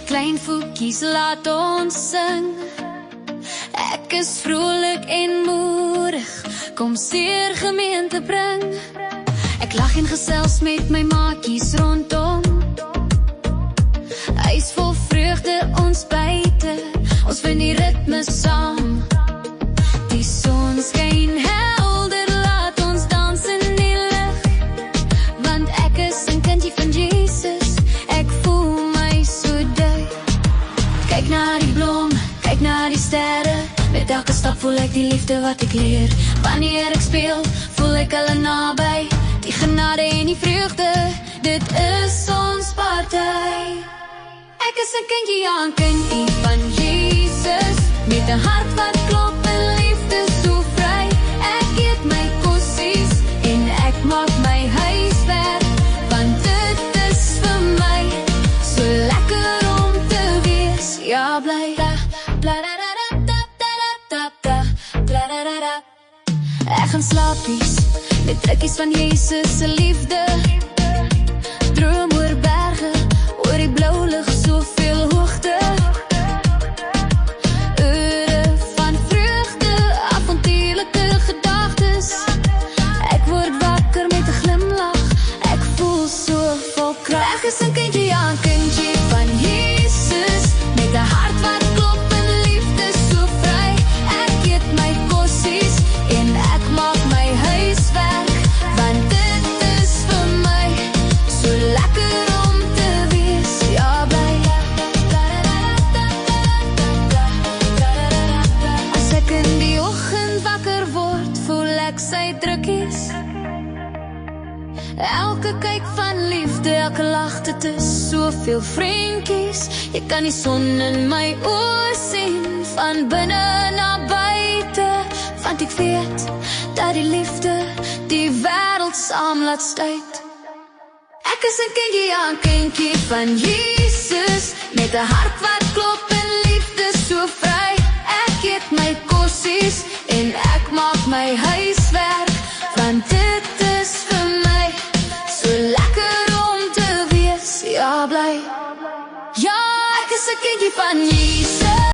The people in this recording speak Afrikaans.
Klein voetjies laat ons sing. Ek is vrolik en moedig, kom seer gemeente bring. Ek lag en gesels met my maatjies rondom. Huis vol vreugde ons buite, ons vind die ritme saam. Die son skyn helder, laat ons dans in die lig. Want ek is 'n kindjie van Jesus, ek voel my so dig. Kyk na die blom, kyk na die sterre. Met elke stap voel ek die liefde wat ek leer. Wanneer ek speel, voel ek hulle naby. Die genade en die vreugde, dit is ons party. Ek is 'n kindjie, ja, 'n kindjie van Jesus, met 'n hart wat klop en liefde so vry. Ek eet my kossies en ek maak my huiswerk, want dit is vir my so lekker om te wees. Ja, bly ek gaan slaapies met drukkies van Jesus se liefde. Droom oor berge, oor die blou lug, soveel hoogte. Ure van vreugde, avontuurlike gedagtes. Ek word wakker met 'n glimlach, ek voel so vol krag. Ek is 'n kindjie, ja, 'n kindjie van Jesus, met 'n hart wat klop en liefde so vry. Ek eet my kossies en ek maak my huiswerk, want dit is vir my so lekker om te wees. Ja, bly as ek in die oggend wakker word, voel ek sy drukkies. Elke kyk van liefde, elke lach, dit is soveel vriendjies. Jy kan die son in my oë sien, van binne na buite. Want ek weet dat die liefde die wêreld saam laat stuit. Ek is 'n kindjie, ja, 'n kindjie van Jesus, met 'n hart wat klop en liefde so vry. Ek eet my kossies en ek maak my huiswerk, want dit is vir my so lekker om te wees. Ja, bly. Ja, ek is 'n kindjie van Jesus.